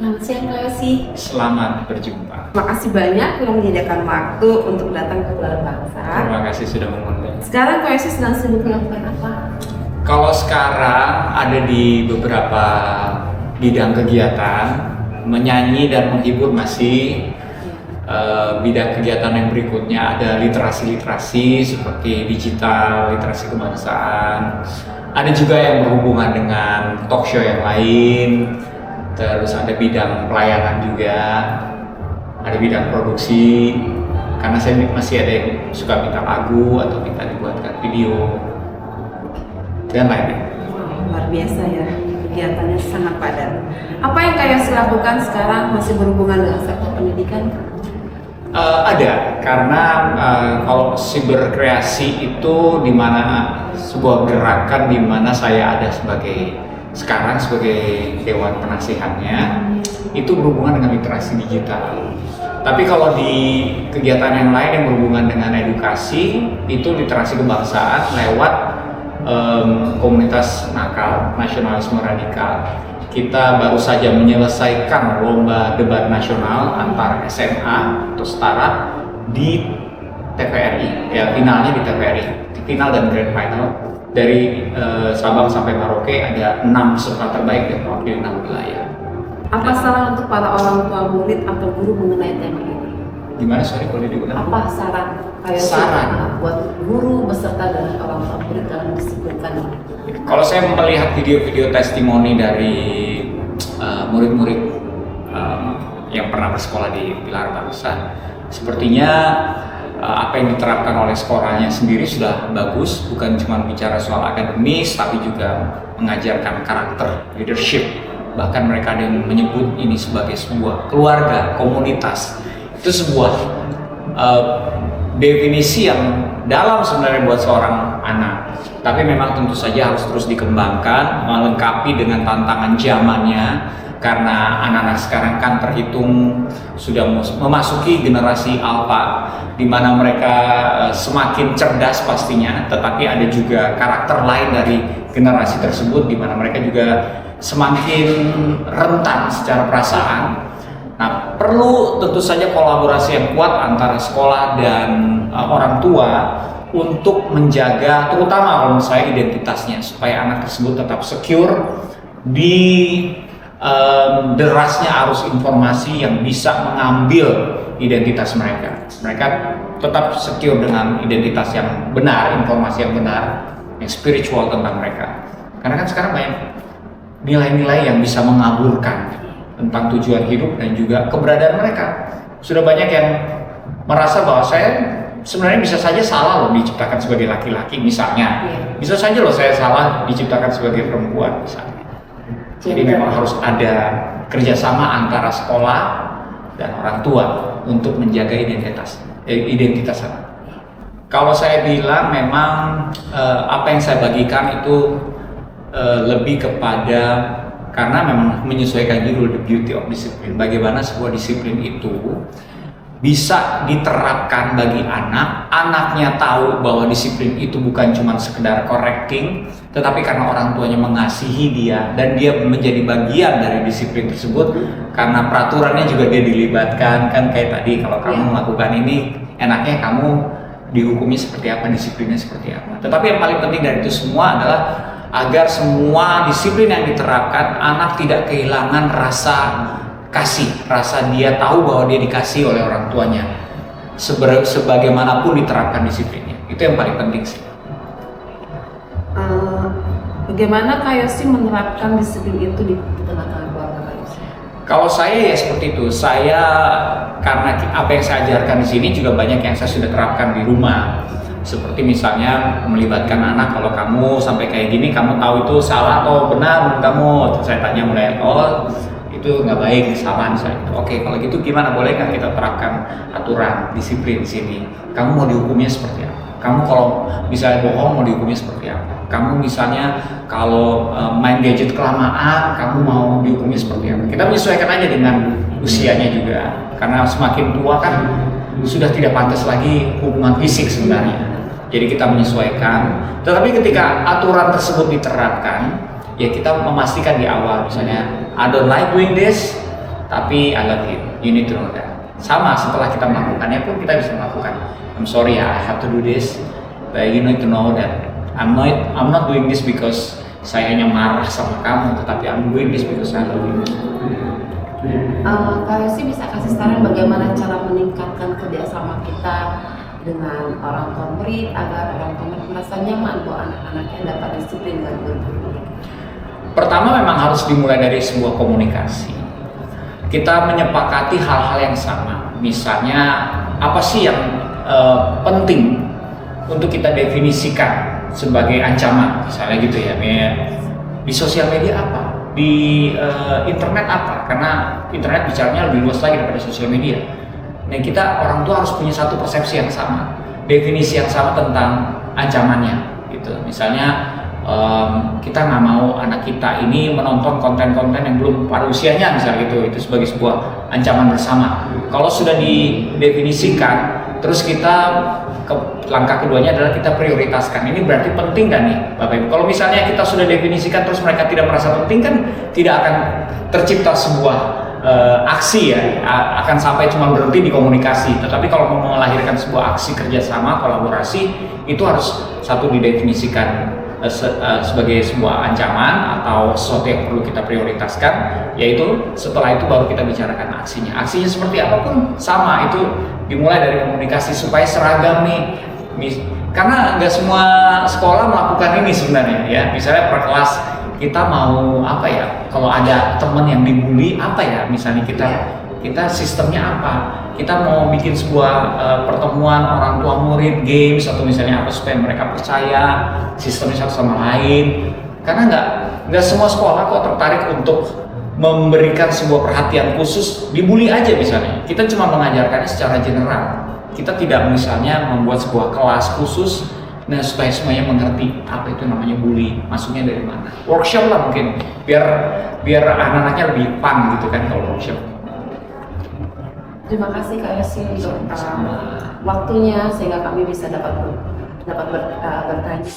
Selamat siang Kak Yosi. Selamat berjumpa. Terima kasih banyak telah menyediakan waktu untuk datang ke Gelar Bangsa. Terima kasih sudah mengundang. Sekarang Kak Yosi sedang sibuk melakukan apa? Kalau sekarang ada di beberapa bidang kegiatan, menyanyi dan menghibur masih. Bidang kegiatan yang berikutnya ada literasi-literasi seperti digital, literasi kebangsaan. Ada juga yang berhubungan dengan talk show yang lain. Terus ada bidang pelayanan juga, ada bidang produksi. Karena saya masih ada yang suka minta lagu atau minta dibuatkan video dan lainnya. Wow, luar biasa ya, kegiatannya sangat padat. Apa yang Kak Yosi lakukan sekarang masih berhubungan dengan sektor pendidikan? Ada, karena kalau siberkreasi itu di mana sebuah gerakan di mana saya ada sekarang sebagai dewan penasihatnya, itu berhubungan dengan literasi digital. Tapi kalau di kegiatan yang lain yang berhubungan dengan edukasi, itu literasi kebangsaan lewat komunitas nakal, nasionalisme radikal. Kita baru saja menyelesaikan lomba debat nasional antar SMA atau setara di TVRI, ya finalnya di TVRI, final dan grand final. Dari Sabang sampai Merauke ada 6 peserta terbaik dari mewakili 6 wilayah. Apa saran untuk para orang tua murid atau guru mengenai tema ini? Gimana, sorry boleh diulang? Apa saran Kak Yosi buat guru beserta dengan orang tua murid dalam mendisiplinkan ini? Kalau saya melihat video-video testimoni dari murid-murid yang pernah bersekolah di Pilar Bangsa, sepertinya apa yang diterapkan oleh sekolahnya sendiri sudah bagus, bukan cuma bicara soal akademis, tapi juga mengajarkan karakter, leadership. Bahkan mereka ada yang menyebut ini sebagai sebuah keluarga, komunitas. Itu sebuah definisi yang dalam sebenarnya buat seorang anak. Tapi memang tentu saja harus terus dikembangkan, melengkapi dengan tantangan zamannya. Karena anak-anak sekarang kan terhitung sudah memasuki generasi alpha, di mana mereka semakin cerdas pastinya, tetapi ada juga karakter lain dari generasi tersebut, di mana mereka juga semakin rentan secara perasaan. Nah, perlu tentu saja kolaborasi yang kuat antara sekolah dan orang tua untuk menjaga, terutama kalau saya identitasnya, supaya anak tersebut tetap secure di derasnya arus informasi yang bisa mengambil identitas mereka. Mereka tetap secure dengan identitas yang benar, informasi yang benar, yang spiritual tentang mereka. Karena kan sekarang banyak nilai-nilai yang bisa mengaburkan tentang tujuan hidup dan juga keberadaan mereka. Sudah banyak yang merasa bahwa saya sebenarnya bisa saja salah loh diciptakan sebagai laki-laki misalnya. Bisa saja loh saya salah diciptakan sebagai perempuan misalnya. Jadi memang harus ada kerjasama antara sekolah dan orang tua untuk menjaga identitas anak. Kalau saya bilang memang apa yang saya bagikan itu lebih kepada, karena memang menyesuaikan judul The Beauty of Discipline. Bagaimana sebuah disiplin itu bisa diterapkan bagi anak, anaknya tahu bahwa disiplin itu bukan cuma sekedar correcting, tetapi karena orang tuanya mengasihi dia dan dia menjadi bagian dari disiplin tersebut, karena peraturannya juga dia dilibatkan. Kan kayak tadi, kalau kamu melakukan ini, enaknya kamu dihukumi seperti apa, disiplinnya seperti apa. Tetapi yang paling penting dari itu semua adalah agar semua disiplin yang diterapkan, anak tidak kehilangan rasa kasih, rasa dia tahu bahwa dia dikasih oleh orang tuanya, sebagaimanapun diterapkan disiplinnya. Itu yang paling penting sih. Bagaimana Kak Yosi menerapkan disiplin itu di tengah-tengah keluarga Kak Yosi? Kalau saya ya seperti itu. Saya, karena apa yang saya ajarkan di sini juga banyak yang saya sudah terapkan di rumah. Seperti misalnya melibatkan anak, kalau kamu sampai kayak gini, kamu tahu itu salah atau benar menurut kamu? Terus saya tanya mulai, itu nggak baik, salah misalnya. Oke, kalau gitu gimana, boleh nggak kita terapkan aturan disiplin di sini? Kamu mau dihukumnya seperti apa? Kamu kalau misalnya bohong mau dihukumnya seperti apa? Kamu misalnya kalau main gadget kelamaan, kamu mau dihukumnya seperti apa? Kita menyesuaikan aja dengan usianya juga, karena semakin tua kan sudah tidak pantas lagi hubungan fisik sebenarnya. Jadi kita menyesuaikan. Tetapi ketika aturan tersebut diterapkan, ya kita memastikan di awal, misalnya I don't like doing this, tapi I love you. You need to know that. Sama setelah kita melakukannya pun kita bisa melakukan. I'm sorry, I have to do this, but you need to know that I'm not doing this because saya hanya marah sama kamu, tetapi I'm doing this because I love you. Kak Yosi bisa kasih saran bagaimana cara meningkatkan kerjasama kita dengan orang tua murid agar orang tua murid merasa nyaman bahwa anak-anaknya dapat disiplin dan berguru? Pertama memang harus dimulai dari sebuah komunikasi. Kita menyepakati hal-hal yang sama. Misalnya apa sih yang penting untuk kita definisikan sebagai ancaman, misalnya gitu ya. Di sosial media apa? Di internet apa? Karena internet bicaranya lebih luas lagi daripada sosial media. Nah, kita orang tua harus punya satu persepsi yang sama, definisi yang sama tentang ancamannya gitu. Misalnya kita nggak mau anak kita ini menonton konten-konten yang belum pada usianya, misalnya gitu. Itu sebagai sebuah ancaman bersama. Kalau sudah didefinisikan, terus kita langkah keduanya adalah kita prioritaskan. Ini berarti penting kan nih Bapak Ibu? Kalau misalnya kita sudah definisikan terus mereka tidak merasa penting, kan tidak akan tercipta sebuah aksi ya, akan sampai cuma berhenti di komunikasi. Tetapi kalau mau melahirkan sebuah aksi kerjasama, kolaborasi, itu harus satu didefinisikan sebagai sebuah ancaman atau sesuatu yang perlu kita prioritaskan, yaitu setelah itu baru kita bicarakan aksinya. Aksinya seperti apapun sama, itu dimulai dari komunikasi supaya seragam nih. Karena nggak semua sekolah melakukan ini sebenarnya ya. Misalnya per kelas kita mau apa ya, kalau ada teman yang dibully apa ya, misalnya kita sistemnya apa, kita mau bikin sebuah pertemuan orang tua murid, games atau misalnya apa supaya mereka percaya sistemnya satu sama lain. Karena nggak semua sekolah kok tertarik untuk memberikan sebuah perhatian khusus dibully aja misalnya. Kita cuma mengajarkannya secara general. Kita tidak misalnya membuat sebuah kelas khusus, nah supaya semuanya mengerti apa itu namanya bully, masuknya dari mana. Workshop lah mungkin, biar anak-anaknya lebih fun gitu kan kalau workshop. Terima kasih Kak Yosi untuk waktunya sehingga kami bisa dapat bertanya.